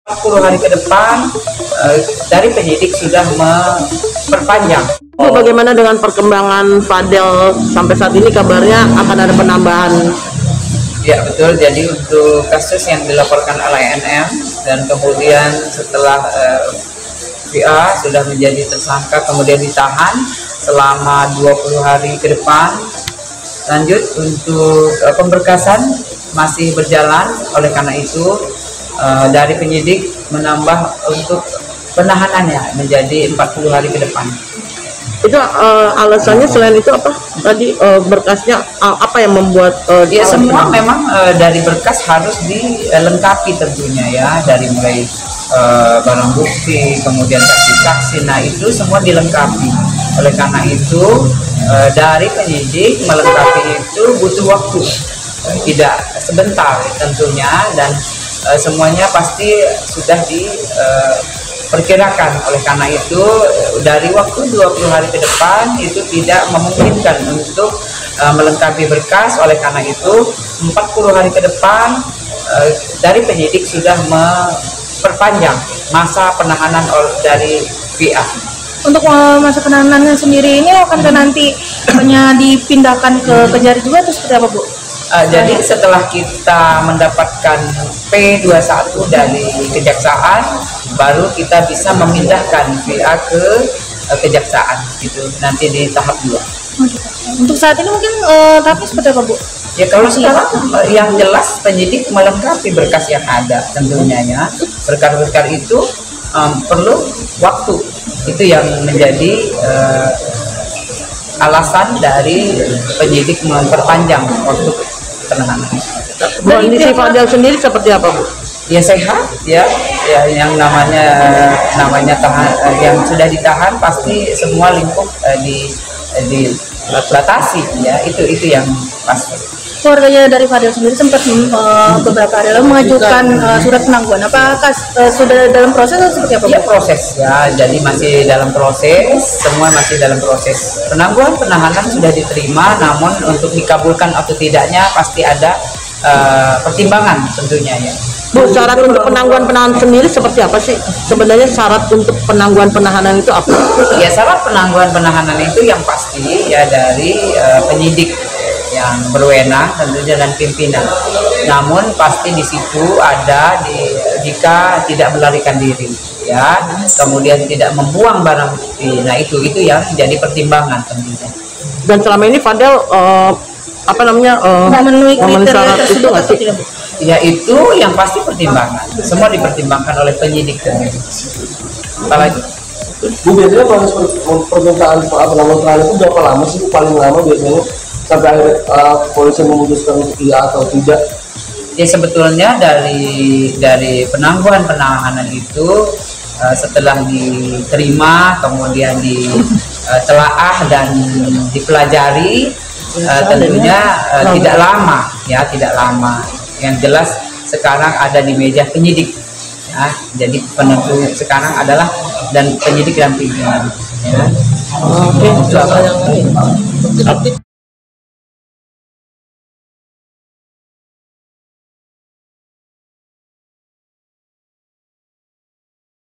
40 hari ke depan dari penyidik sudah memperpanjang. Bagaimana dengan perkembangan Fadel sampai saat ini? Kabarnya akan ada penambahan. Ya betul, jadi untuk kasus yang dilaporkan oleh NM dan kemudian setelah VA sudah menjadi tersangka kemudian ditahan selama 20 hari ke depan. Lanjut untuk pemberkasan masih berjalan, oleh karena itu dari penyidik menambah untuk penahanannya menjadi 40 hari ke depan. Itu alasannya selain itu apa? Tadi berkasnya apa yang membuat ya semua memang dari berkas harus dilengkapi tentunya ya, dari mulai barang bukti kemudian saksi-saksi, nah itu semua dilengkapi. Oleh karena itu dari penyidik melengkapi itu butuh waktu, tidak sebentar tentunya, dan semuanya pasti sudah diperkirakan. Oleh karena itu dari waktu 20 hari ke depan itu tidak memungkinkan untuk melengkapi berkas. Oleh karena itu 40 hari ke depan dari penyidik sudah memperpanjang masa penahanan dari VA. Untuk masa penahanannya sendiri ini akan nanti hanya dipindahkan ke Kejari juga atau seperti apa, Bu? Jadi setelah kita mendapatkan P21 dari Kejaksaan, baru kita bisa memindahkan VA ke Kejaksaan, gitu, nanti di tahap 2. Untuk saat ini mungkin tahapnya seperti apa, Bu? Ya kalau sekarang yang jelas penyidik melengkapi berkas yang ada tentunya ya. Berkas-berkas itu perlu waktu, itu yang menjadi alasan dari penyidik memperpanjang waktu penahanan. Kondisi Fadel sendiri seperti apa, Bu? Ya sehat ya, yang namanya tahan, yang sudah ditahan pasti semua lingkup dibatasi ya, itu yang pasti. Keluarganya dari Fadel sendiri sempat beberapa hari lalu mengajukan surat penangguhan. Apakah sudah dalam proses atau seperti apa? Ya proses ya, jadi masih dalam proses, semua masih dalam proses. Penangguhan penahanan sudah diterima, namun untuk dikabulkan atau tidaknya pasti ada pertimbangan tentunya ya. Bu, syarat untuk penangguhan penahanan sendiri seperti apa sih? Sebenarnya syarat untuk penangguhan penahanan itu apa? Ya syarat penangguhan penahanan itu yang pasti ya dari penyidik yang berwenang tentunya dan pimpinan. Namun pasti di situ ada jika tidak melarikan diri ya, kemudian tidak membuang barang bukti. Nah itu yang jadi pertimbangan tentunya. Dan selama ini Fadel memenuhi syarat itu nggak sih? Ya itu yang pasti pertimbangan. Semua dipertimbangkan oleh penyidik tentunya. Apalagi Bu, biasanya proses permintaan penangguhan itu berapa lama sih, paling lama biasanya sampai akhirnya polisi memutuskan untuk iya atau tidak? Ya sebetulnya dari penangguhan penahanan itu setelah diterima kemudian ditelaah dan dipelajari tentunya tidak lama ya, tidak lama. Yang jelas sekarang ada di meja penyidik ya, jadi penentu sekarang adalah dan penyidik dan pimpinan ya. Oke.